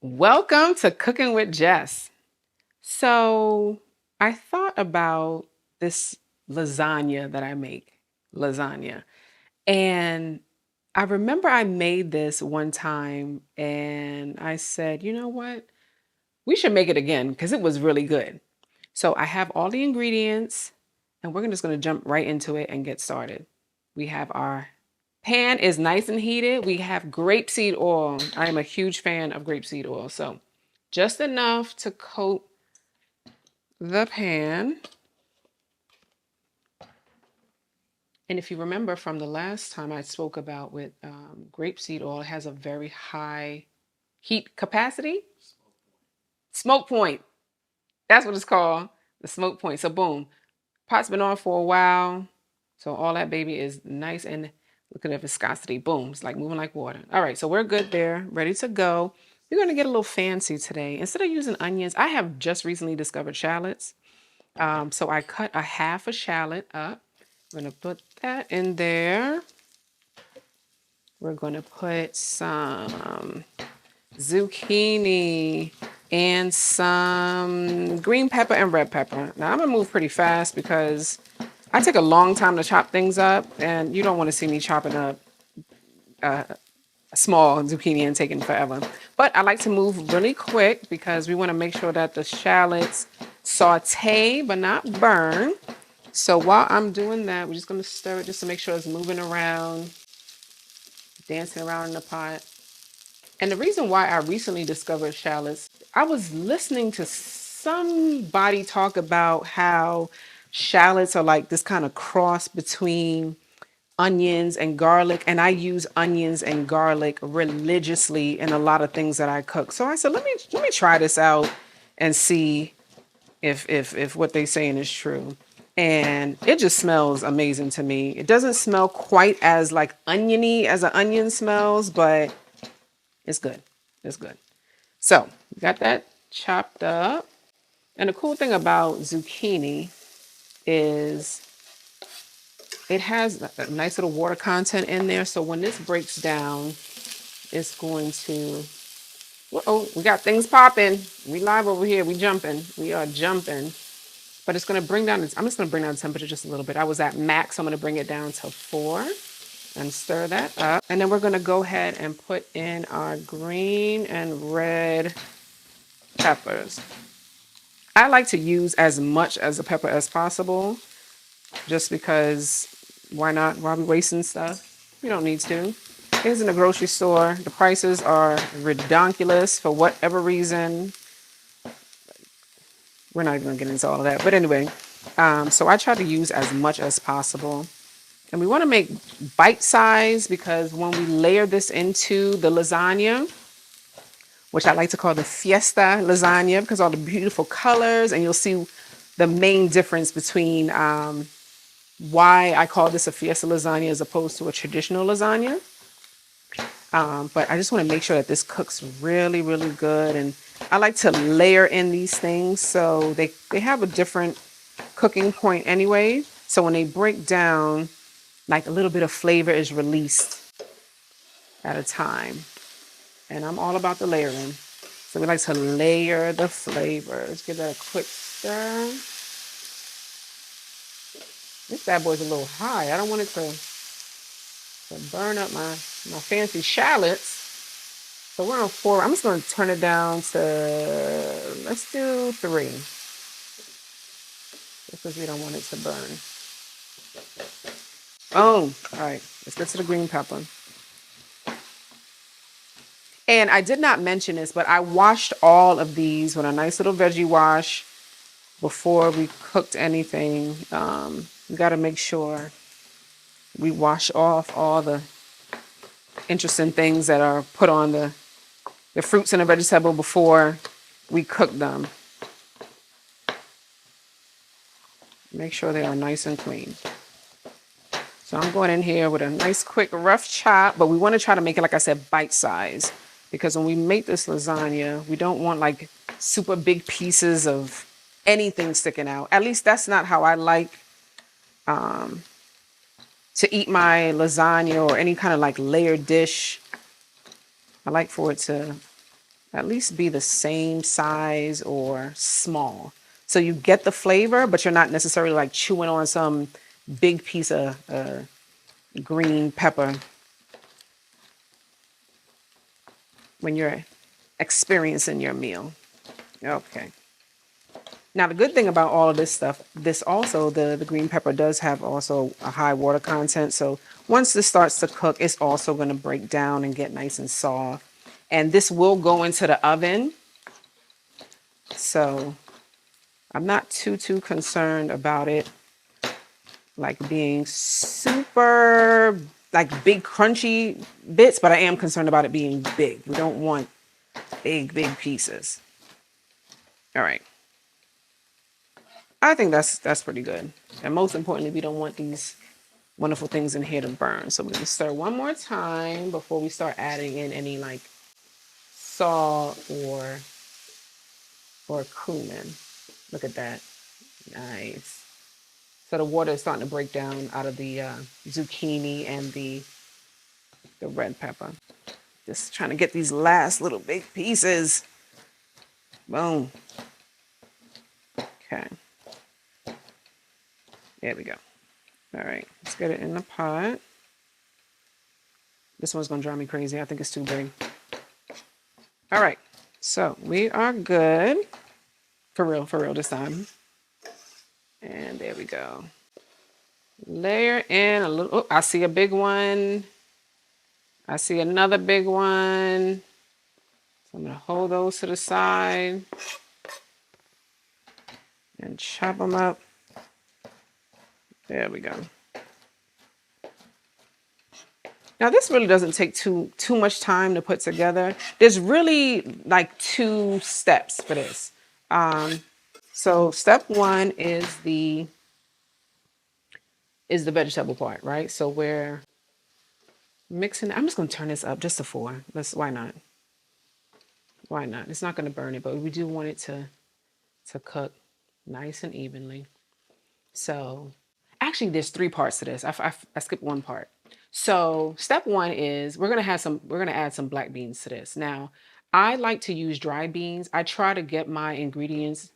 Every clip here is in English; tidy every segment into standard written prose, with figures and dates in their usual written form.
Welcome to Cooking with Jess. So, I thought about this lasagna that I make, lasagna. And I remember I made this one time and I said, you know what? We should make it again because it was really good. So, I have all the ingredients and we're just going to jump right into it and get started. We have our pan is nice and heated. We have grapeseed oil. I am a huge fan of grapeseed oil. So, just enough to coat the pan. And if you remember from the last time I spoke about with grapeseed oil, it has a very high heat capacity. Smoke point. That's what it's called. The smoke point. So boom. Pot's been on for a while. So all that baby is nice and look at the viscosity. Boom. It's like moving like water. All right. So we're good there. Ready to go. We're going to get a little fancy today. Instead of using onions, I have just recently discovered shallots. So I cut a half a shallot up. I'm going to put that in there. We're going to put some zucchini and some green pepper and red pepper. Now I'm going to move pretty fast because I take a long time to chop things up, and you don't want to see me chopping up a small zucchini and taking forever. But I like to move really quick because we want to make sure that the shallots saute but not burn. So while I'm doing that, we're just going to stir it just to make sure it's moving around, dancing around in the pot. And the reason why I recently discovered shallots, I was listening to somebody talk about how shallots are like this kind of cross between onions and garlic, and I use onions and garlic religiously in a lot of things that I cook. So I said, let me try this out and see if what they're saying is true. And it just smells amazing to me. It doesn't smell quite as like oniony as an onion smells, but it's good. It's good. So got that chopped up. And the cool thing about zucchini is it has a nice little water content in there. So when this breaks down, it's going to, oh, we got things popping. We live over here. We jumping. We are jumping. But it's going to bring down, I'm just going to bring down the temperature just a little bit. I was at max. So I'm going to bring it down to 4 and stir that up. And then we're going to go ahead and put in our green and red peppers. I like to use as much as a pepper as possible just because why not? Why are we wasting stuff? We don't need to. Things in the grocery store, the prices are ridiculous for whatever reason. We're not even going to get into all of that. But anyway, so I try to use as much as possible. And we want to make bite size because when we layer this into the lasagna, which I like to call the Fiesta lasagna because all the beautiful colors, and you'll see the main difference between why I call this a Fiesta lasagna as opposed to a traditional lasagna. But I just want to make sure that this cooks really, really good. And I like to layer in these things so they have a different cooking point anyway. So when they break down, like a little bit of flavor is released at a time. And I'm all about the layering. So we like to layer the flavors. Give that a quick stir. This bad boy's a little high. I don't want it to burn up my fancy shallots. So we're on 4. I'm just going to turn it down to, let's do 3. Just because we don't want it to burn. Oh, all right. Let's get to the green pepper. And I did not mention this, but I washed all of these with a nice little veggie wash before we cooked anything. We got to make sure we wash off all the interesting things that are put on the fruits and the vegetable before we cook them. Make sure they are nice and clean. So I'm going in here with a nice quick rough chop, but we want to try to make it, like I said, bite size. Because when we make this lasagna, we don't want like super big pieces of anything sticking out. At least that's not how I like to eat my lasagna or any kind of like layered dish. I like for it to at least be the same size or small. So you get the flavor, but you're not necessarily like chewing on some big piece of green pepper when you're experiencing your meal. Okay. Now, the good thing about all of this stuff, this also, the green pepper does have also a high water content. So once this starts to cook, it's also going to break down and get nice and soft. And this will go into the oven. So I'm not too concerned about it like being super like big crunchy bits, but I am concerned about it being big. We don't want big pieces. All right. I think that's pretty good. And most importantly, we don't want these wonderful things in here to burn. So we're gonna stir one more time before we start adding in any like salt or cumin. Look at that. Nice. So the water is starting to break down out of the zucchini and the red pepper. Just trying to get these last little big pieces. Boom. Okay. There we go. All right, let's get it in the pot. This one's gonna drive me crazy. I think it's too big. All right, so we are good. For real this time. And there we go. Layer in a little, oh, I see a big one. I see another big one. So I'm gonna hold those to the side and chop them up. There we go. Now this really doesn't take too much time to put together. There's really like 2 steps for this. So step 1 is the vegetable part, right? So we're mixing. I'm just gonna turn this up just to 4. Why not? Why not? It's not gonna burn it, but we do want it to cook nice and evenly. So actually there's 3 parts to this. I skipped one part. So step 1 is we're gonna add some black beans to this. Now, I like to use dry beans. I try to get my ingredients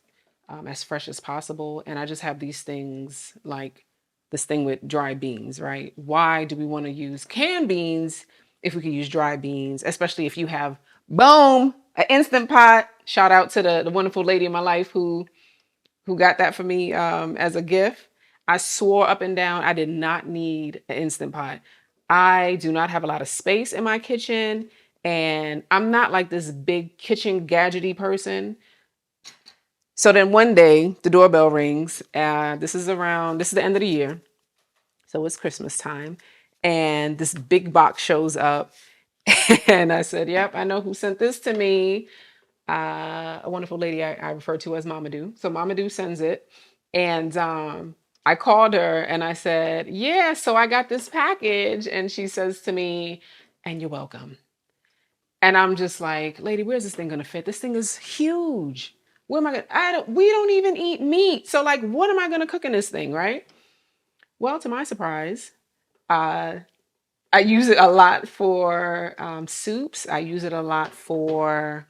as fresh as possible, and I just have these things like this thing with dry beans, right? Why do we want to use canned beans if we can use dry beans, especially if you have, boom, an instant pot. Shout out to the wonderful lady in my life who got that for me as a gift. I swore up and down I did not need an instant pot. I do not have a lot of space in my kitchen, and I'm not like this big kitchen gadgety person. So then one day the doorbell rings. This is the end of the year. So it's Christmas time. And this big box shows up. And I said, yep, I know who sent this to me. A wonderful lady I refer to as Mama Do. So Mama Do sends it. And I called her and I said, yeah, so I got this package. And she says to me, and you're welcome. And I'm just like, lady, where's this thing gonna fit? This thing is huge. Where am I gonna, we don't even eat meat. So like, what am I gonna cook in this thing, right? Well, to my surprise, I use it a lot for soups. I use it a lot for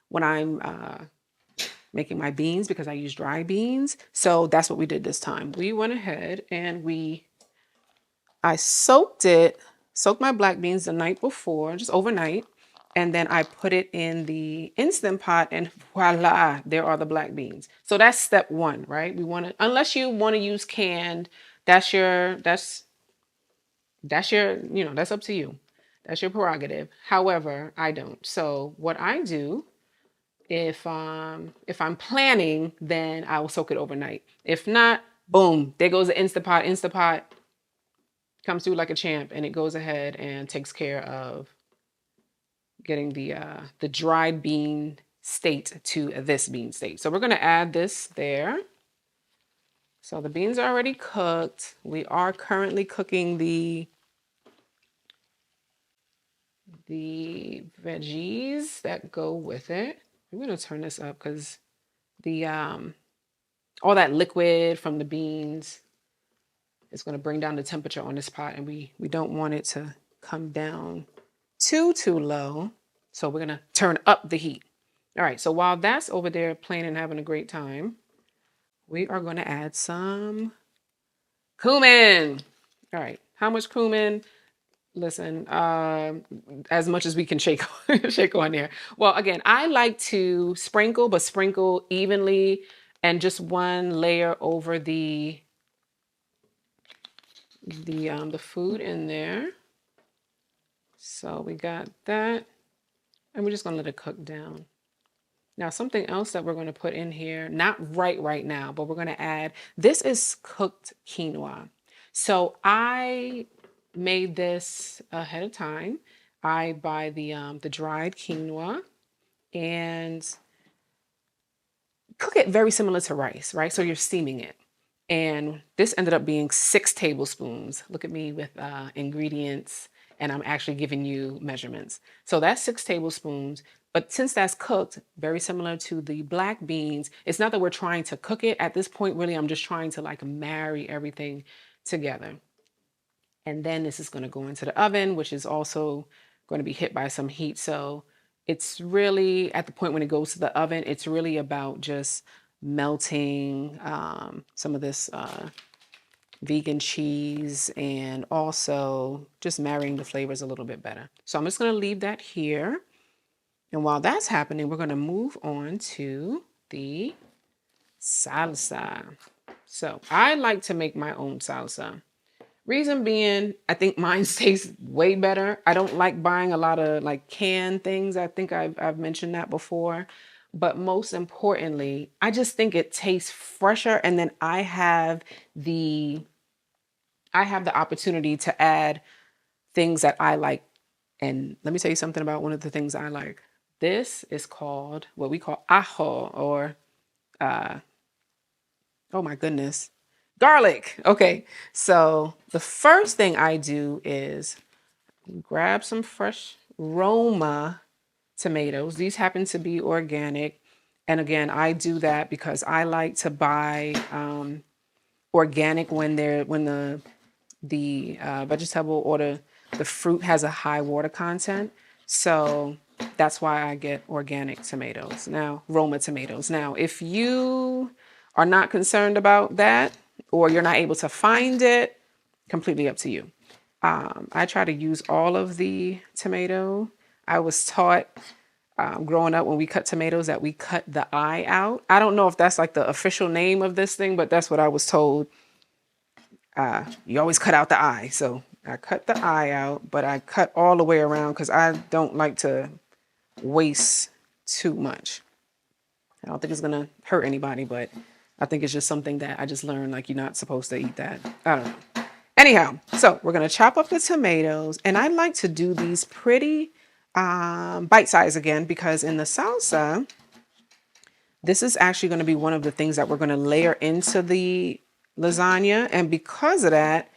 when I'm making my beans because I use dry beans. So that's what we did this time. We went ahead and I soaked my black beans the night before, just overnight. And then I put it in the Instant Pot and voila, there are the black beans. So that's step 1, right? Unless you want to use canned, that's that's up to you. That's your prerogative. However, I don't. So what I do, if I'm planning, then I will soak it overnight. If not, boom, there goes the Instapot. Instapot comes through like a champ, and it goes ahead and takes care of getting the dried bean state to this bean state. So we're gonna add this there. So the beans are already cooked. We are currently cooking the veggies that go with it. I'm gonna turn this up because the all that liquid from the beans is gonna bring down the temperature on this pot, and we don't want it to come down too low. So we're going to turn up the heat. All right. So while that's over there playing and having a great time, we are going to add some cumin. All right. How much cumin? Listen, as much as we can shake shake on there. Well, again, I like to sprinkle, but sprinkle evenly and just one layer over the food in there. So we got that, and we're just gonna let it cook down. Now, something else that we're going to put in here, not right now, but we're going to add, this is cooked quinoa. So I made this ahead of time. I buy the dried quinoa and cook it very similar to rice, right? So you're steaming it. And this ended up being 6 tablespoons. Look at me with ingredients, and I'm actually giving you measurements. So that's 6 tablespoons. But since that's cooked, very similar to the black beans, it's not that we're trying to cook it. At this point, really, I'm just trying to like marry everything together. And then this is going to go into the oven, which is also going to be hit by some heat. So it's really at the point when it goes to the oven, it's really about just melting some of this vegan cheese and also just marrying the flavors a little bit better. So I'm just going to leave that here. And while that's happening, we're going to move on to the salsa. So I like to make my own salsa. Reason being, I think mine tastes way better. I don't like buying a lot of like canned things. I think I've mentioned that before. But most importantly, I just think it tastes fresher. And then I have the opportunity to add things that I like. And let me tell you something about one of the things I like. This is called what we call ajo, or oh my goodness, garlic. Okay, so the first thing I do is grab some fresh Roma tomatoes. These happen to be organic. And again, I do that because I like to buy organic when the vegetable or the fruit has a high water content. So that's why I get organic tomatoes. Now, Roma tomatoes. Now, if you are not concerned about that or you're not able to find it, completely up to you. I try to use all of the tomato. I was taught growing up when we cut tomatoes that we cut the eye out. I don't know if that's like the official name of this thing, but that's what I was told. You always cut out the eye. So I cut the eye out, but I cut all the way around because I don't like to waste too much. I don't think it's going to hurt anybody, but I think it's just something that I just learned, like you're not supposed to eat that. I don't know. Anyhow, so we're going to chop up the tomatoes, and I like to do these pretty bite size again, because in the salsa, this is actually going to be one of the things that we're going to layer into the lasagna. And because of that,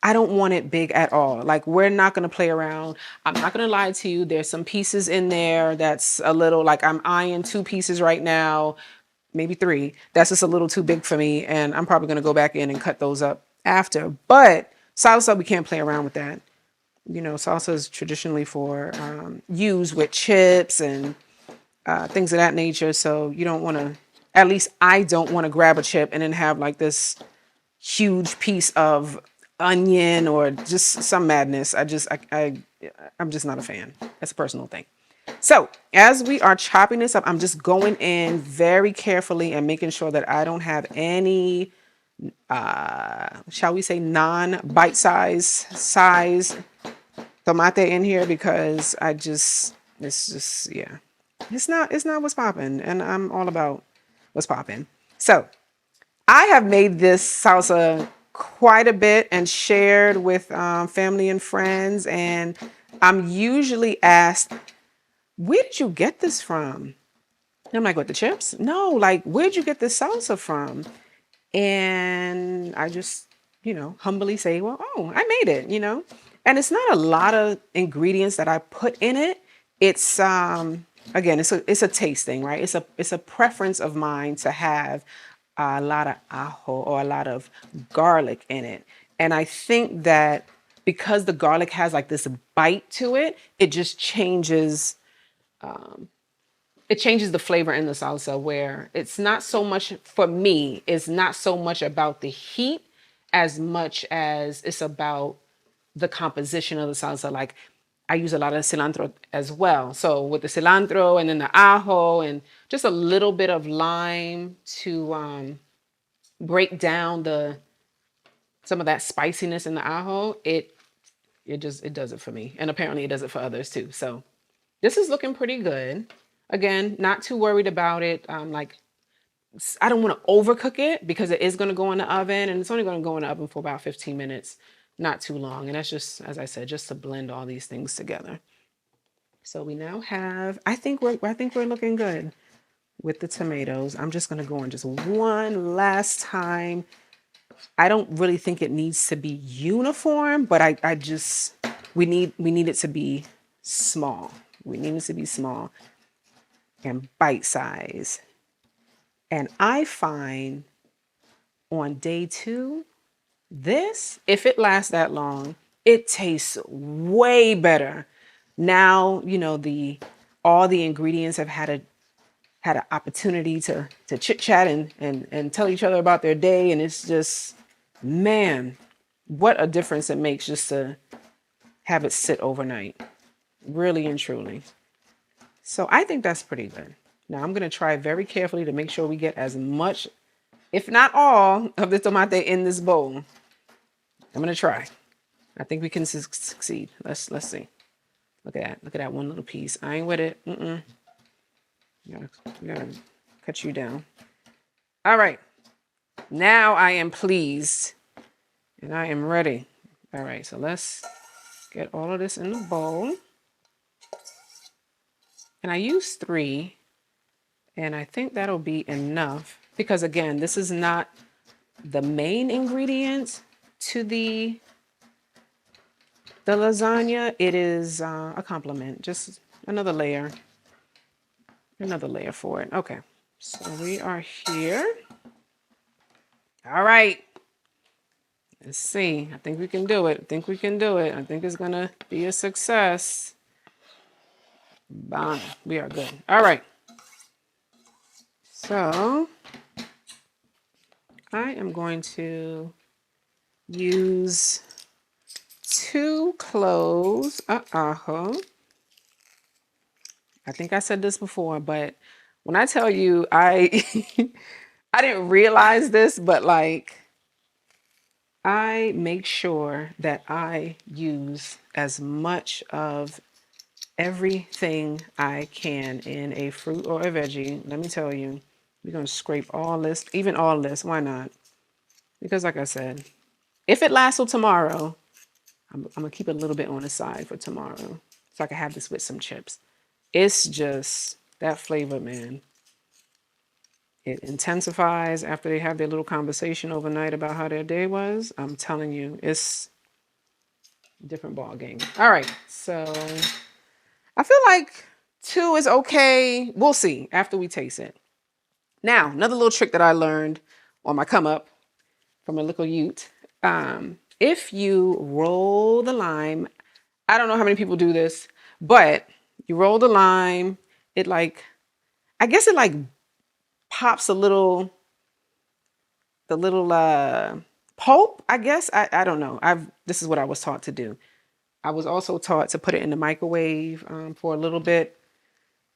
I don't want it big at all. Like, we're not going to play around. I'm not going to lie to you. There's some pieces in there that's a little, like, I'm eyeing 2 pieces right now, maybe 3. That's just a little too big for me. And I'm probably going to go back in and cut those up after. But salsa, we can't play around with that. You know, salsa is traditionally for used with chips and things of that nature. So you don't want to, at least I don't want to grab a chip and then have like this huge piece of onion or just some madness. I'm just not a fan. That's a personal thing. So as we are chopping this up, I'm just going in very carefully and making sure that I don't have any, shall we say, non-bite size tomate in here, because it's just, yeah, it's not what's popping, and I'm all about what's popping. So I have made this salsa quite a bit and shared with family and friends, and I'm usually asked, where did you get this from? And I'm like, what, the chips? No, like, where'd you get this salsa from? And I just, humbly say, well, oh, I made it. And it's not a lot of ingredients that I put in it. It's, again, it's a taste thing, right? It's a preference of mine to have a lot of ajo or a lot of garlic in it. And I think that because the garlic has like this bite to it, it just changes it changes the flavor in the salsa, where it's not so much, for me, it's not so much about the heat as much as it's about the composition of the salsa. Like, I use a lot of cilantro as well. So with the cilantro and then the ajo and just a little bit of lime to break down the some of that spiciness in the ajo, it does it for me. And apparently it does it for others too. So this is looking pretty good. Again, not too worried about it. Like, I don't want to overcook it because it is going to go in the oven, and it's only going to go in the oven for about 15 minutes, not too long. And that's just, as I said, just to blend all these things together. So we now have, I think we're looking good with the tomatoes. I'm just going to go in just one last time. I don't really think it needs to be uniform, but I just, we need it to be small. We need it to be small and bite size. And I find on day 2, this, if it lasts that long, it tastes way better. Now, all the ingredients have had an opportunity to chit chat and tell each other about their day. And it's just, man, what a difference it makes just to have it sit overnight. Really and truly. So I think that's pretty good. Now I'm going to try very carefully to make sure we get as much, if not all, of the tomate in this bowl. I'm going to try. I think we can succeed. Let's see. Look at that. Look at that one little piece. I ain't with it. Gotta cut you down. All right. Now I am pleased and I am ready. All right. So let's get all of this in the bowl. And I used 3, and I think that'll be enough because, again, this is not the main ingredient to the lasagna. It is a complement, just another layer for it. Okay, so we are here. All right, let's see. I think we can do it. I think it's gonna be a success. Bam, we are good. All right, so I am going to use 2 cloves of ajo. I think I said this before, but when I tell you I I didn't realize this, but like, I make sure that I use as much of everything I can in a fruit or a veggie. Let me tell you, we're going to scrape all this, even all this. Why not? Because like I said, if it lasts till tomorrow, I'm going to keep a little bit on the side for tomorrow so I can have this with some chips. It's just that flavor, man. It intensifies after they have their little conversation overnight about how their day was. I'm telling you, it's a different ball game. All right, so I feel like 2 is okay. We'll see after we taste it. Now, another little trick that I learned on my come up from a little Ute. If you roll the lime, I don't know how many people do this, but you roll the lime, I guess it like pops the little pulp, I guess. I don't know. This is what I was taught to do. I was also taught to put it in the microwave for a little bit.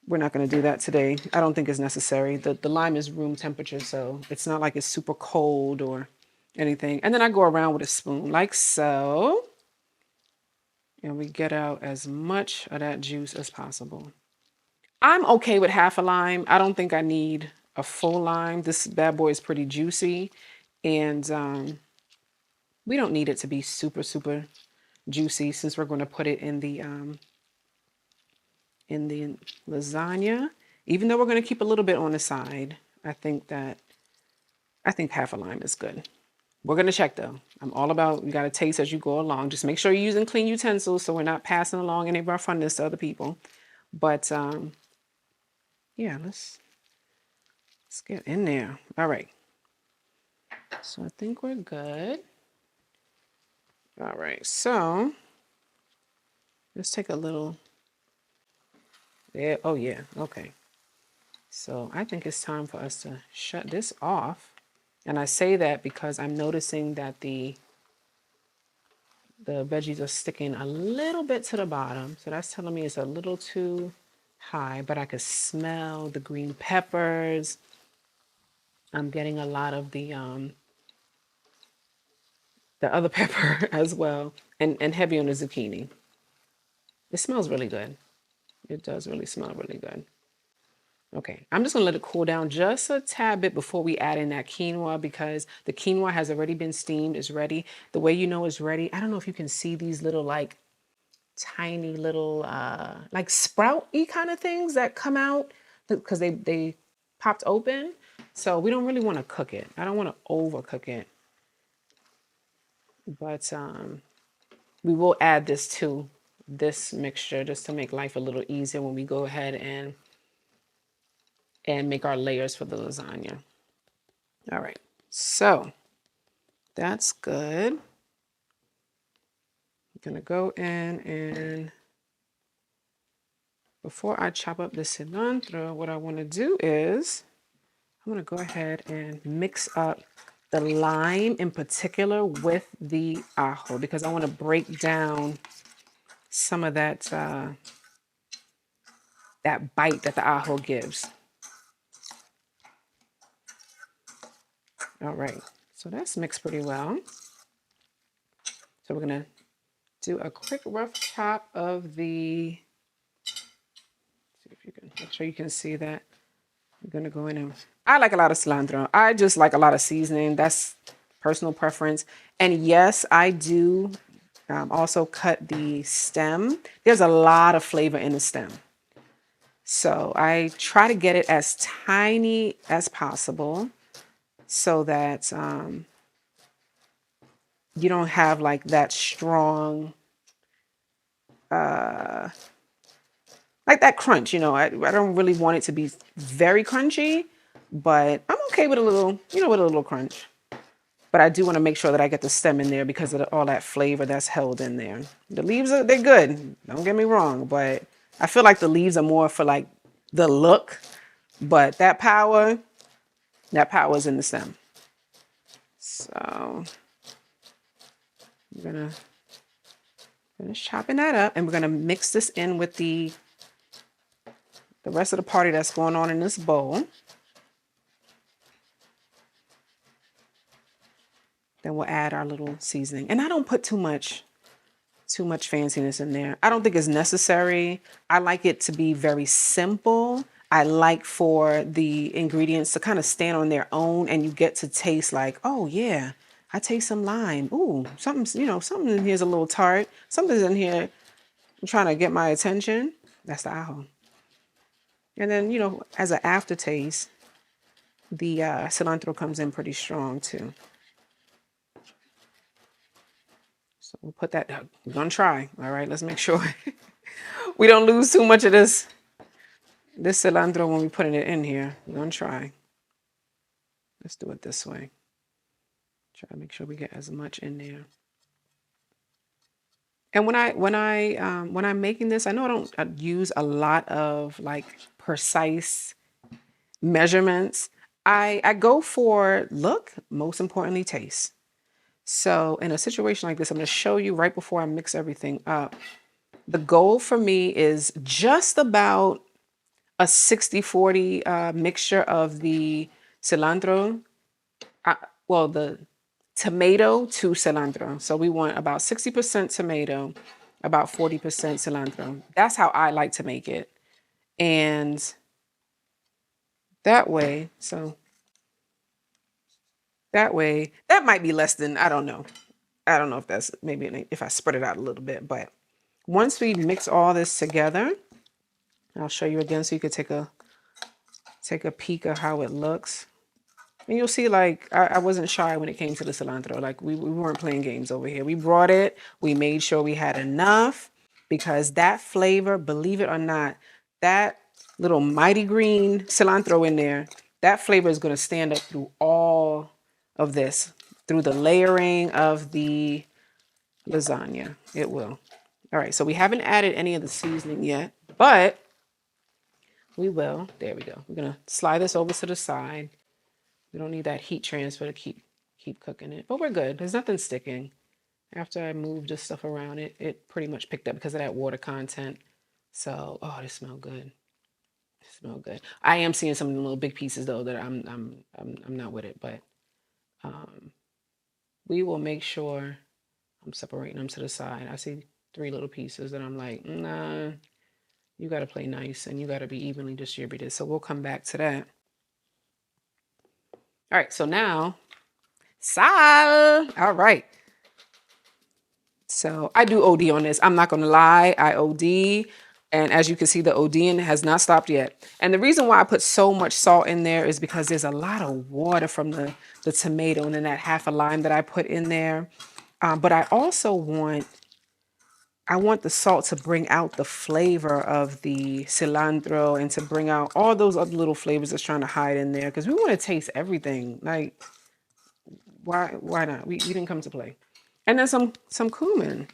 We're not going to do that today. I don't think it's necessary. The lime is room temperature, so it's not like it's super cold or anything. And then I go around with a spoon like so. And we get out as much of that juice as possible. I'm okay with half a lime. I don't think I need a full lime. This bad boy is pretty juicy. And we don't need it to be super, super juicy since we're going to put it in the lasagna. Even though we're going to keep a little bit on the side, I think half a lime is good. We're going to check though. I'm all about, you got to taste as you go along. Just make sure you're using clean utensils so we're not passing along any of our funness to other people. But yeah, let's get in there. All right. So I think we're good. All right. So let's take a little Yeah. Oh yeah. Okay. So I think it's time for us to shut this off. And I say that because I'm noticing that the veggies are sticking a little bit to the bottom. So that's telling me it's a little too high, but I could smell the green peppers. I'm getting a lot of the other pepper as well, and heavy on the zucchini. It smells really good. It does really smell really good. Okay, I'm just gonna let it cool down just a tad bit before we add in that quinoa because the quinoa has already been steamed, it's ready. The way you know it's ready, I don't know if you can see these little like tiny little like sprout-y kind of things that come out because they popped open. So we don't really want to cook it. I don't want to overcook it, but we will add this to this mixture just to make life a little easier when we go ahead and make our layers for the lasagna. All right, so that's good. I'm gonna go in and before I chop up the cilantro, what I want to do is I'm gonna go ahead and mix up the lime in particular with the ajo because I want to break down some of that bite that the ajo gives. All right, so that's mixed pretty well. So we're gonna do a quick rough chop of the, see if you can, make sure you can see that. I'm gonna go in and, I like a lot of cilantro. I just like a lot of seasoning. That's personal preference. And yes, I do also cut the stem. There's a lot of flavor in the stem. So I try to get it as tiny as possible so that you don't have like that strong, like that crunch, I don't really want it to be very crunchy, but I'm okay with a little, with a little crunch. But I do want to make sure that I get the stem in there because of all that flavor that's held in there. The leaves they're good. Don't get me wrong, but I feel like the leaves are more for like the look, but that power is in the stem. So I'm gonna finish chopping that up and we're gonna mix this in with the rest of the party that's going on in this bowl. Then we'll add our little seasoning. And I don't put too much fanciness in there. I don't think it's necessary. I like it to be very simple. I like for the ingredients to kind of stand on their own and you get to taste like, oh yeah, I taste some lime. Ooh, something in here's a little tart. Something's in here trying to get my attention. That's the ajo. And then, as an aftertaste, the cilantro comes in pretty strong too. So we'll put that, we're gonna try. All right, let's make sure we don't lose too much of this cilantro when we're putting it in here. We're gonna try. Let's do it this way. Try to make sure we get as much in there. And when I'm making this, I know I don't use a lot of like precise measurements. I go for look, most importantly, taste. So in a situation like this, I'm going to show you right before I mix everything up. The goal for me is just about a 60-40 mixture of the cilantro, well, the tomato to cilantro. So we want about 60% tomato, about 40% cilantro. That's how I like to make it. And that way, that might be less than, I don't know. I don't know if that's maybe if I spread it out a little bit, but once we mix all this together, I'll show you again so you could take a peek of how it looks. And you'll see, like, I wasn't shy when it came to the cilantro. Like, we weren't playing games over here. We brought it. We made sure we had enough because that flavor, believe it or not, that little mighty green cilantro in there, that flavor is going to stand up through all of this, through the layering of the lasagna. It will. All right, so we haven't added any of the seasoning yet, but We will. There we go. We're gonna slide this over to the side. We don't need that heat transfer to keep cooking it, but we're good. There's nothing sticking. After I moved this stuff around, it pretty much picked up because of that water content. So, oh, this smell good. It smell good. I am seeing some little big pieces though that I'm not with it, but um, we will make sure I'm separating them to the side. I see 3 little pieces that I'm like, nah, you got to play nice and you got to be evenly distributed. So we'll come back to that. All right, so now sal. All right. So I do OD on this. I'm not going to lie. I OD. And as you can see, the ODing has not stopped yet. And the reason why I put so much salt in there is because there's a lot of water from the tomato and then that half a lime that I put in there. But I also I want the salt to bring out the flavor of the cilantro and to bring out all those other little flavors that's trying to hide in there. Because we want to taste everything. Like, why not? We didn't come to play. And then some cumin. I'm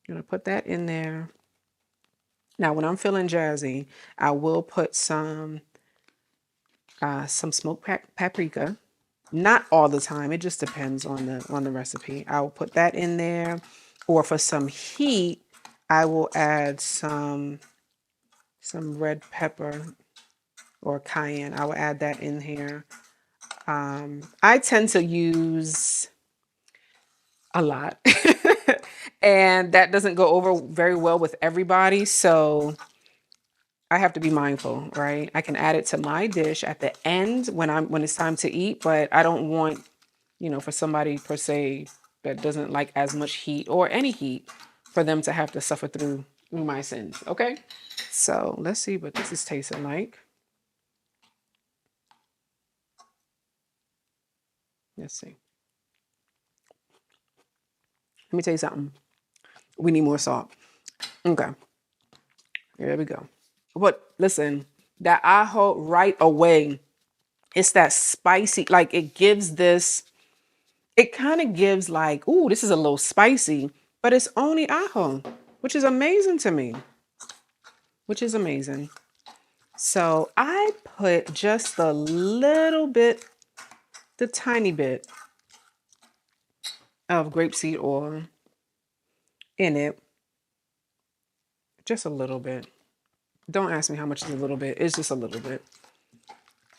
gonna put that in there. Now, when I'm feeling jazzy, I will put some smoked paprika. Not all the time. It just depends on the recipe. I'll put that in there, or for some heat, I will add some red pepper or cayenne. I will add that in here. I tend to use a lot, and that doesn't go over very well with everybody. So I have to be mindful, right? I can add it to my dish at the end when it's time to eat, but I don't want, for somebody per se that doesn't like as much heat or any heat for them to have to suffer through my sins. Okay? So let's see what this is tasting like. Let's see. Let me tell you something. We need more salt. Okay. There we go. But listen, that ajo right away, it's that spicy, like it kind of gives like, ooh, this is a little spicy, but it's only ajo, which is amazing to me, which is amazing. So I put just a little bit, the tiny bit of grapeseed oil in it, just a little bit. Don't ask me how much is a little bit. It's just a little bit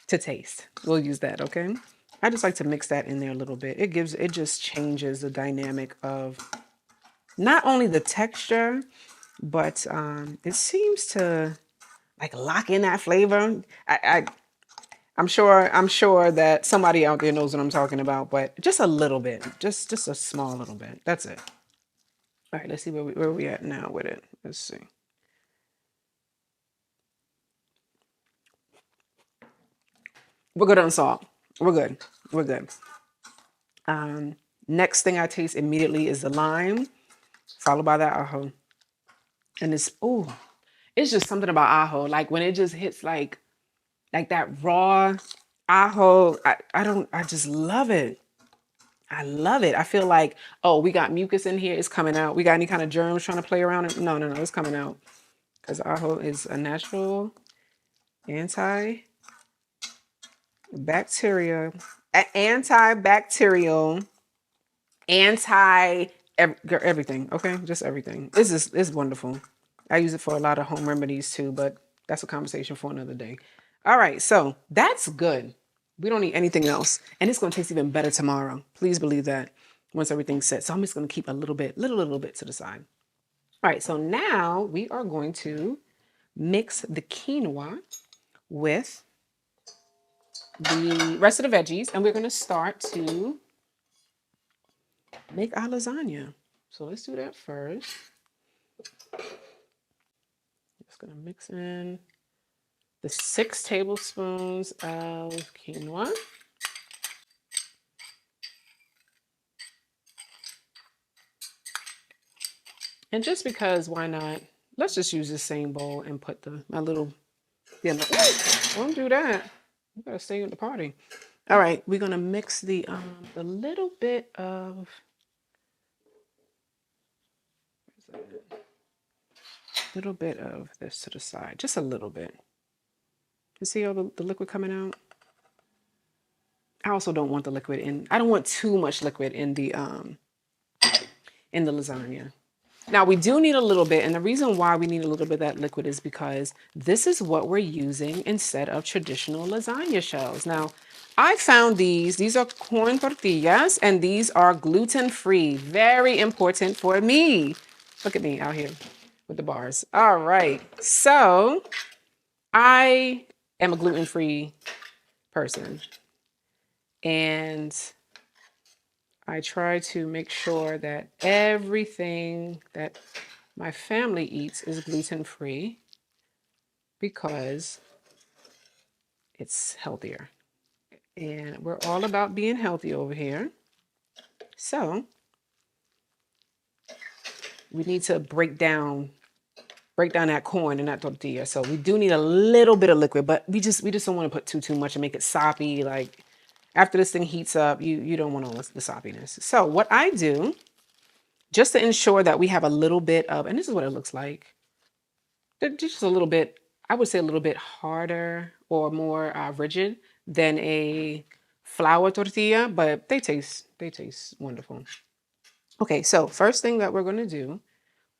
to taste. We'll use that, okay? I just like to mix that in there a little bit. It just changes the dynamic of not only the texture, but it seems to like lock in that flavor. I'm sure that somebody out there knows what I'm talking about, but just a little bit, just a small little bit. That's it. All right, let's see where we at now with it. Let's see. We're good on salt. We're good. We're good. Next thing I taste immediately is the lime, followed by that ajo. And it's just something about ajo. Like when it just hits like that raw ajo. I just love it. I love it. I feel like, oh, we got mucus in here. It's coming out. We got any kind of germs trying to play around? No, no, no. It's coming out. Because ajo is a natural antibacterial, antibacterial, everything. Okay, just everything. It's wonderful. I use it for a lot of home remedies too, but that's a conversation for another day. All right, so that's good. We don't need anything else, and it's gonna taste even better tomorrow. Please believe that. Once everything's set, so I'm just gonna keep a little bit, little bit to the side. All right, so now we are going to mix the quinoa with the rest of the veggies, and we're going to start to make our lasagna. So let's do that first. Just going to mix in the 6 tablespoons of quinoa. And just because, why not? Let's just use the same bowl and put my little, don't do that. You gotta stay at the party. All right, we're gonna mix the little bit of this to the side, just a little bit. You see all the liquid coming out? I also don't want the liquid in. I don't want too much liquid in the lasagna. Now we do need a little bit, and the reason why we need a little bit of that liquid is because this is what we're using instead of traditional lasagna shells. Now, I found these are corn tortillas, and these are gluten-free. Very important for me. Look at me out here with the bars. All right, so I am a gluten-free person, and I try to make sure that everything that my family eats is gluten-free because it's healthier. And we're all about being healthy over here. So we need to break down that corn and that tortilla. So we do need a little bit of liquid, but we just don't want to put too much and make it soppy. Like after this thing heats up, you don't want all the soppiness. So what I do, just to ensure that we have a little bit of, and this is what it looks like, just a little bit, I would say a little bit harder or more rigid than a flour tortilla, but they taste wonderful. Okay, so first thing that we're going to do,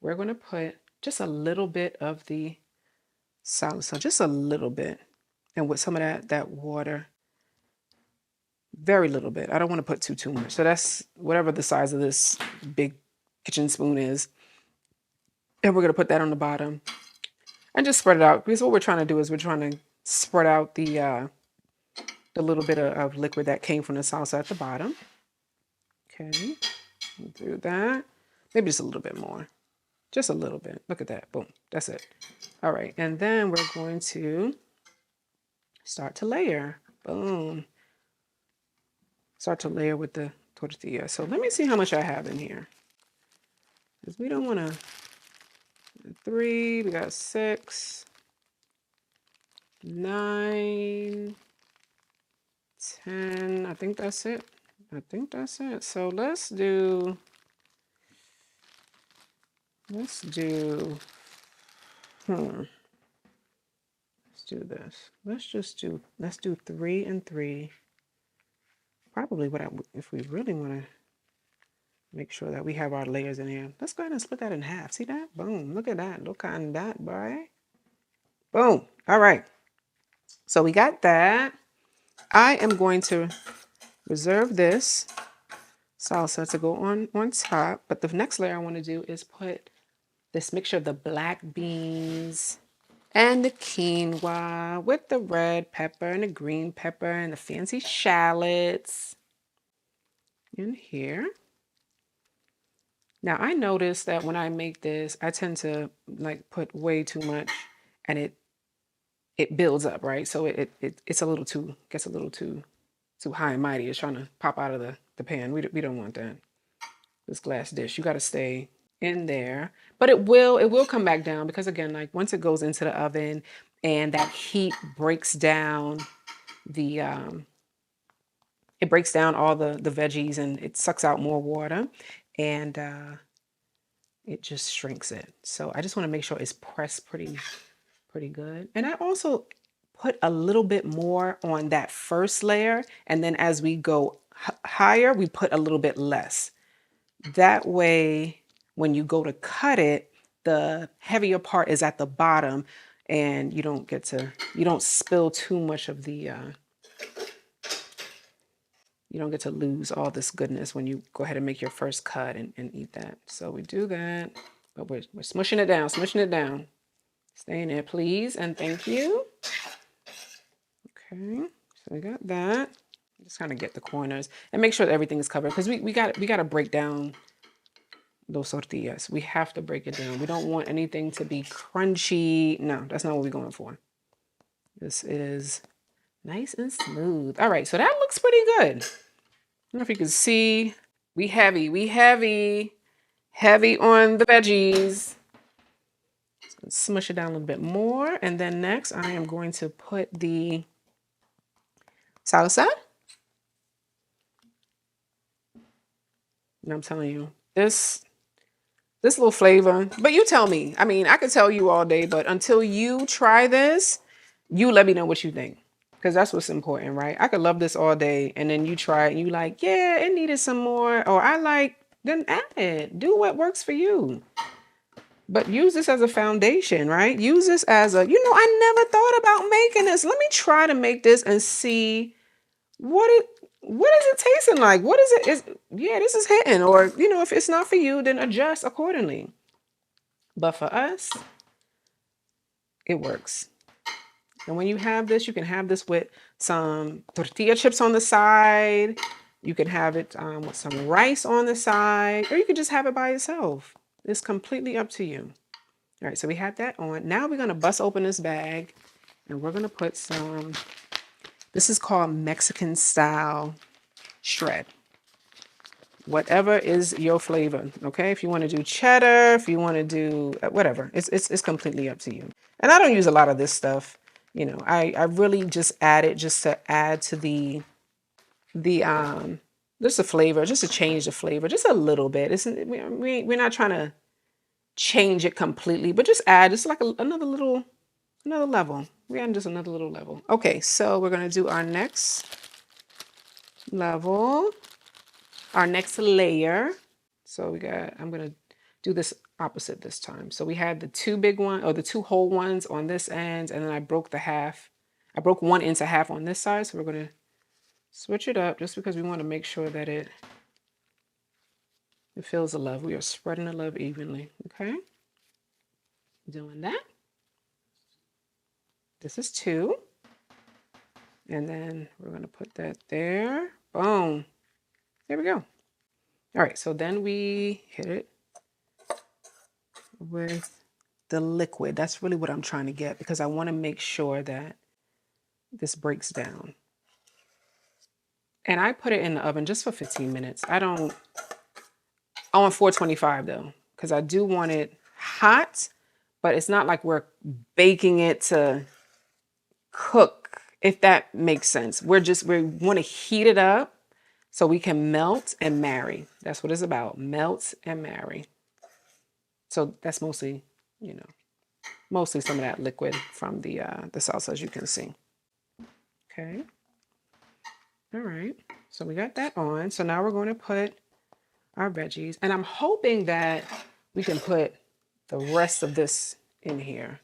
we're going to put just a little bit of the salsa, just a little bit, and with some of that water, very little bit. I don't want to put too much. So that's whatever the size of this big kitchen spoon is, and we're going to put that on the bottom. And just spread it out, because what we're trying to do is we're trying to spread out the little bit of liquid that came from the salsa at the bottom. Okay, do that. Maybe just a little bit more. Just a little bit. Look at that. Boom. That's it. All right. And then we're going to start to layer. Boom. Start to layer with the tortilla. So let me see how much I have in here. Because we don't want to... 3, we got 6, 9, 10. I think that's it. I think that's it. So let's do let's do this. Let's do 3 and 3. Probably if we really want to make sure that we have our layers in here. Let's go ahead and split that in half. See that? Boom. Look at that. Look at that, boy. Boom. All right. So we got that. I am going to reserve this salsa to go on top. But the next layer I want to do is put this mixture of the black beans and the quinoa with the red pepper and the green pepper and the fancy shallots in here. Now I noticed that when I make this, I tend to like put way too much, and it builds up, right? So it's a little too, gets a little too high and mighty. It's trying to pop out of the pan. We don't want that. This glass dish, you got to stay in there, but it will come back down, because again, like once it goes into the oven and that heat breaks down the it breaks down all the veggies, and it sucks out more water, and it just shrinks it. So I just want to make sure it's pressed pretty good. And I also put a little bit more on that first layer, and then as we go higher, we put a little bit less. That way, when you go to cut it, the heavier part is at the bottom, and you don't spill too much of the you don't get to lose all this goodness when you go ahead and make your first cut and eat that. So we do that, but we're smushing it down. Stay in there, please, and thank you. Okay, so we got that. Just kind of get the corners and make sure that everything is covered, because we got to break down those tortillas. We have to break it down. We don't want anything to be crunchy. No, that's not what we're going for. This is nice and smooth. All right, so that looks pretty good. I don't know if you can see. We heavy on the veggies. Smush it down a little bit more. And then next, I am going to put the salsa. And I'm telling you, this little flavor, but you tell me. I mean, I could tell you all day, but until you try this, You let me know what you think. Because that's what's important, right? I could love this all day and then you try it and you like, yeah, it needed some more. Or I like, then add it. Do what works for you. But use this as a foundation, right? Use this as a, I never thought about making this. Let me try to make this and see what it what is it tasting like? What is it? Is yeah, this is hitting. Or, if it's not for you, then adjust accordingly. But for us, it works. And when you have this, you can have this with some tortilla chips on the side. You can have it with some rice on the side, or you can just have it by itself. It's completely up to you. All right, so we have that on. Now we're going to bust open this bag and we're going to put some, this is called Mexican style shred. Whatever is your flavor, okay? If you want to do cheddar, if you want to do whatever, it's completely up to you. And I don't use a lot of this stuff. I really just add it just to add to the just the flavor, just to change the flavor, just a little bit. We're not trying to change it completely, but just add just like another level. We're adding just another little level. Okay, so we're gonna do our next level. Our next layer. So I'm going to do this opposite this time. So we had the two big one or the two whole ones on this end, and then I broke one into half on this side. So we're going to switch it up just because we want to make sure that it fills the love. We are spreading the love evenly. Okay. Doing that. This is 2. And then we're going to put that there. Boom. There we go. All right, so then we hit it with the liquid. That's really what I'm trying to get because I want to make sure that this breaks down. And I put it in the oven just for 15 minutes. I want 425 though, because I do want it hot, but it's not like we're baking it to cook, if that makes sense. We want to heat it up so we can melt and marry. That's what it's about. Melt and marry. So that's mostly some of that liquid from the salsa, as you can see. Okay. All right. So we got that on. So now we're going to put our veggies. And I'm hoping that we can put the rest of this in here.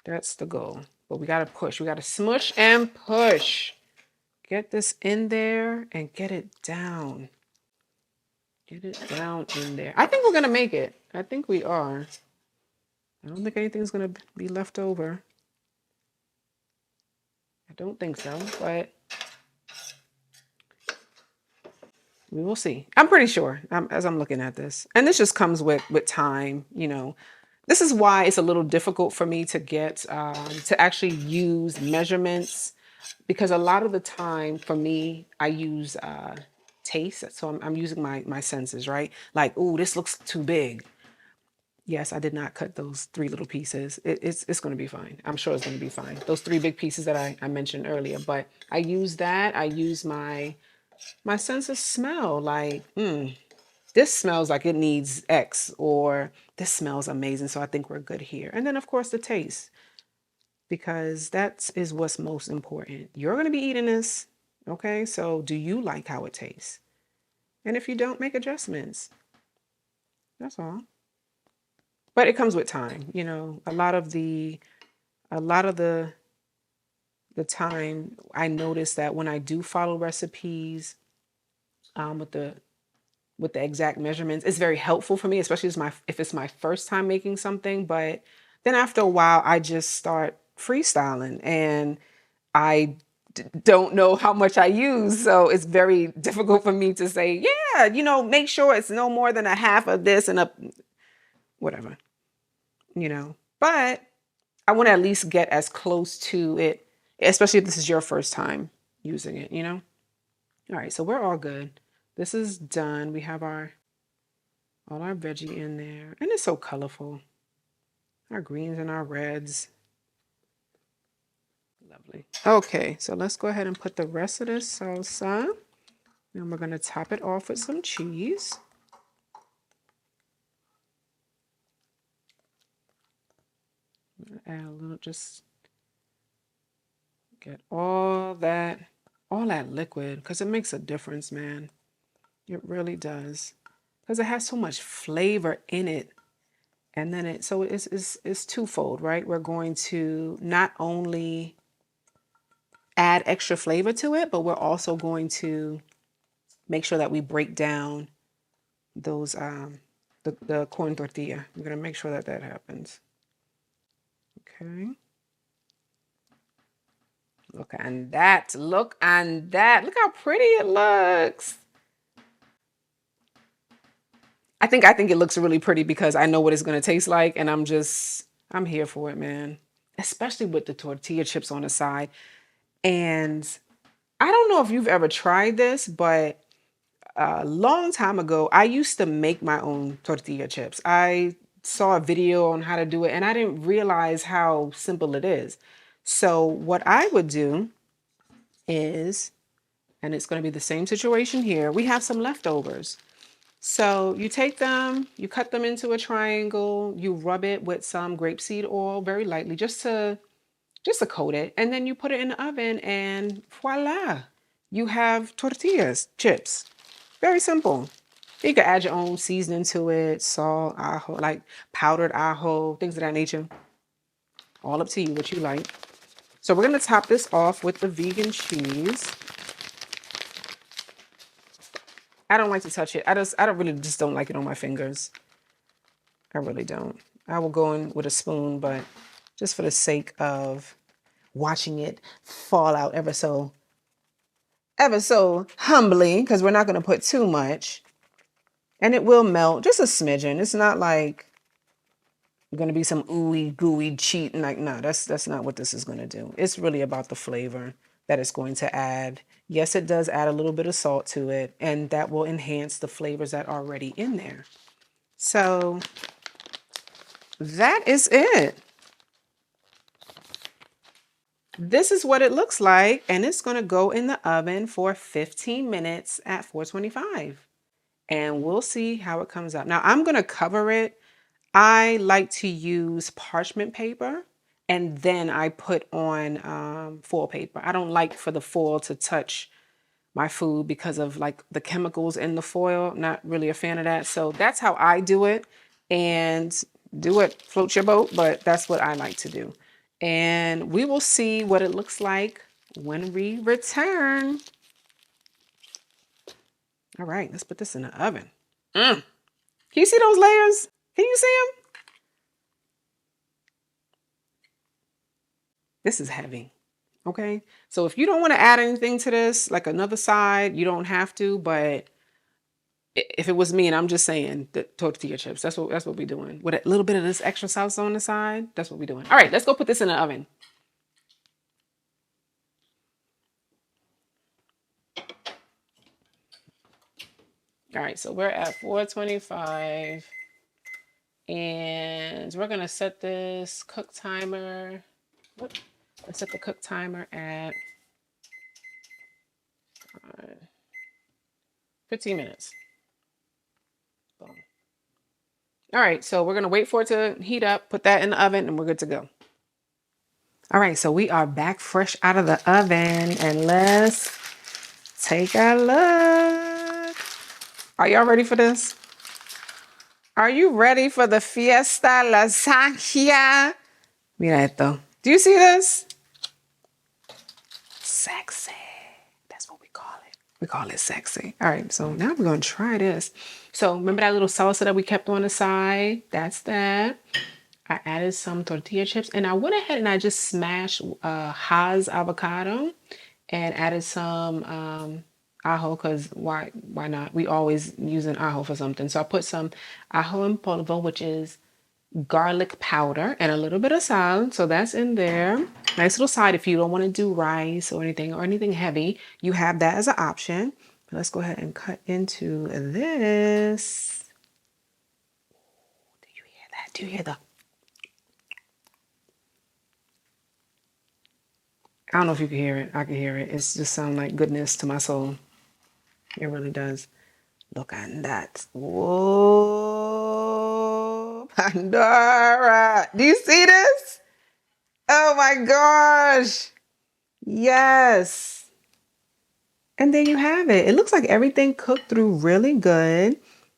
That's the goal. But we got to push. We got to smush and push. Get this in there and get it down. Get it down in there. I think we're going to make it. I think we are. I don't think anything's going to be left over. I don't think so, but we will see. I'm pretty sure as I'm looking at this. And this just comes with time, This is why it's a little difficult for me to get to actually use measurements, because a lot of the time for me, I use taste. So I'm using my senses, right? Like, oh, this looks too big. Yes, I did not cut those 3 little pieces. It's going to be fine. I'm sure it's going to be fine. Those 3 big pieces that I mentioned earlier. But I use that. I use my sense of smell. Like, this smells like it needs X, or this smells amazing, so I think we're good here. And then, of course, the taste, because that is what's most important. You're going to be eating this, okay? So do you like how it tastes? And if you don't, make adjustments. That's all. But it comes with time, a lot of the time I notice that when I do follow recipes with the exact measurements, it's very helpful for me, especially if it's my first time making something. But then after a while, I just start freestyling and I don't know how much I use. So it's very difficult for me to say, yeah, make sure it's no more than a half of this and a whatever, But I want to at least get as close to it, especially if this is your first time using it, All right, so we're all good. This is done. We have all our veggie in there. And it's so colorful. Our greens and our reds. Lovely. Okay, so let's go ahead and put the rest of this salsa. And we're going to top it off with some cheese. Add a little, just Get all that liquid, because it makes a difference, man. It really does. Because it has so much flavor in it. And then it's twofold, right? We're going to not only add extra flavor to it, but we're also going to make sure that we break down those the corn tortilla. We're gonna make sure that that happens. Okay. Look on that. Look on that. Look how pretty it looks. I think it looks really pretty because I know what it's gonna taste like, and I'm here for it, man. Especially with the tortilla chips on the side. And I don't know if you've ever tried this, but a long time ago, I used to make my own tortilla chips. I saw a video on how to do it, and I didn't realize how simple it is. So, what I would do is, and it's going to be the same situation here, we have some leftovers. So, you take them, you cut them into a triangle, you rub it with some grapeseed oil very lightly just to coat it, and then you put it in the oven, and voila, you have tortillas, chips. Very simple. You can add your own seasoning to it, salt, ajo, like powdered ajo, things of that nature. All up to you, what you like. So we're gonna top this off with the vegan cheese. I don't like to touch it. I don't really just don't like it on my fingers. I really don't. I will go in with a spoon, but just for the sake of watching it fall out ever so humbly, because we're not gonna put too much. And it will melt just a smidgen. It's not like going to be some ooey gooey cheat. Like, no, that's not what this is going to do. It's really about the flavor that it's going to add. Yes, it does add a little bit of salt to it, and that will enhance the flavors that are already in there. So that is it. This is what it looks like, and it's going to go in the oven for 15 minutes at 425. And we'll see how it comes out. Now, I'm going to cover it. I like to use parchment paper, and then I put on foil paper. I don't like for the foil to touch my food because of like the chemicals in the foil. Not really a fan of that. So that's how I do it. And do it, float your boat, but that's what I like to do. And we will see what it looks like when we return. All right, let's put this in the oven. Can you see those layers? Can you see them? This is heavy. Okay. So if you don't want to add anything to this, like another side, you don't have to. But if it was me, and I'm just saying, the tortilla chips, that's what we're doing. With a little bit of this extra sauce on the side, that's what we're doing. All right, let's go put this in the oven. All right, so we're at 425. And we're gonna set this cook timer. Let's set the cook timer at 15 minutes. Boom. All right, so we're gonna wait for it to heat up, put that in the oven, and we're good to go. All right, so we are back fresh out of the oven, and let's take a look. Are y'all ready for this? Are you ready for the Fiesta Lasagna? Mira esto. Do you see this? Sexy. That's what we call it. We call it sexy. All right, so now we're going to try this. So remember that little salsa that we kept on the side? That's that. I added some tortilla chips, and I went ahead and I just smashed Hass avocado and added some ajo, because why not? We always use an ajo for something. So I put some ajo en polvo, which is garlic powder, and a little bit of sal. So that's in there. Nice little side if you don't want to do rice or anything heavy. You have that as an option. But let's go ahead and cut into this. Do you hear that? Do you hear the... I don't know if you can hear it. I can hear it. It's just sound like goodness to my soul. It really does. Look at that. Whoa. Pandora. Do you see this? Oh my gosh. Yes. And there you have it. It looks like everything cooked through really good.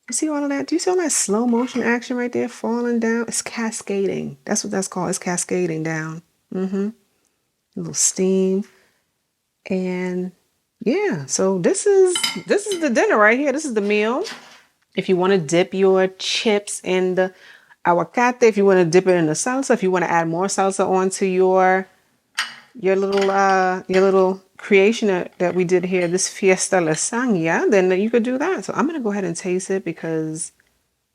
You see all of that? Do you see all that slow motion action right there falling down? It's cascading. That's what that's called. It's cascading down. Mm-hmm. A little steam. And yeah, so this is the dinner right here. This is the meal. If you want to dip your chips in the aguacate, if you want to dip it in the salsa, if you want to add more salsa onto your little creation that we did here, this Fiesta lasagna, then you could do that. So I'm gonna go ahead and taste it because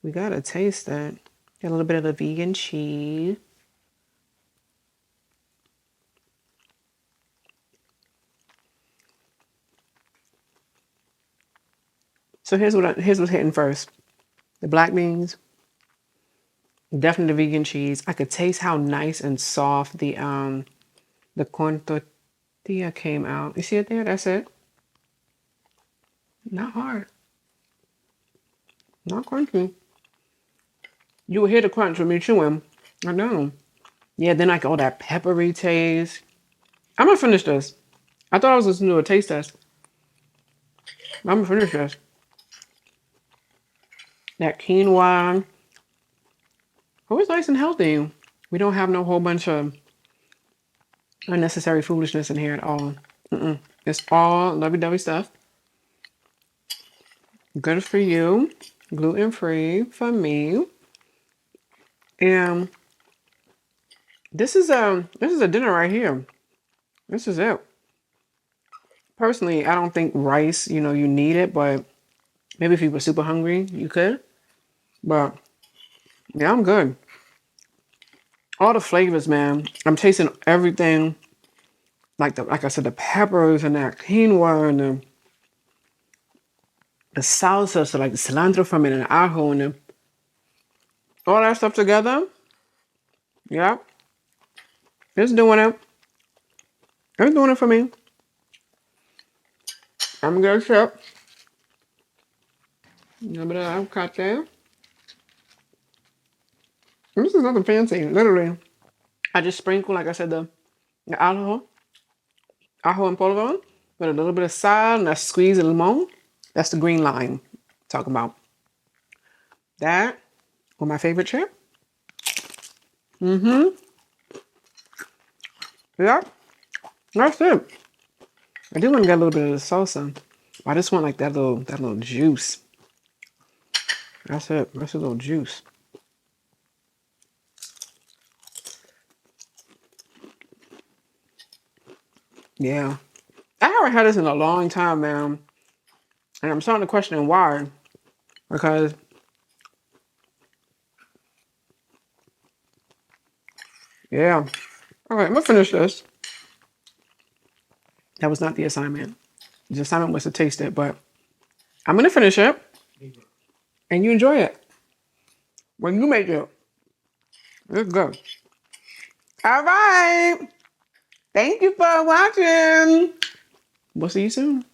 we gotta taste it. Get a little bit of the vegan cheese. So here's what's hitting first. The black beans, definitely the vegan cheese. I could taste how nice and soft the corn tortilla came out. You see it there? That's it. Not hard. Not crunchy. You will hear the crunch with me chewing. I know. Yeah, then like all that peppery taste. I'm gonna finish this. I thought I was listening to a taste test. I'm gonna finish this. That quinoa. Oh, it's nice and healthy. We don't have no whole bunch of unnecessary foolishness in here at all. It's all lovey-dovey stuff. Good for you. Gluten-free for me. And this is a dinner right here. This is it. Personally, I don't think rice, you need it, but maybe if you were super hungry, you could. But yeah, I'm good. All the flavors, man. I'm tasting everything. Like I said, the peppers and that quinoa and the salsa, so like the cilantro from it and the ajo and all that stuff together. Yeah, it's doing it. It's doing it for me. I'm gonna chip. A little bit of avocado there. And this is nothing fancy. Literally, I just sprinkle, like I said, the ajo en polvo, with a little bit of sal and a squeeze of limon. That's the green lime. Talking about that. Or my favorite chip. Mm-hmm. Yeah. That's it. I do want to get a little bit of the salsa. I just want like that little juice. That's it. That's a little juice. Yeah. I haven't had this in a long time, man. And I'm starting to question why. Because, yeah. Okay, I'm going to finish this. That was not the assignment. The assignment was to taste it, but I'm going to finish it. And you enjoy it. When you make it. It's good. All right. Thank you for watching. We'll see you soon.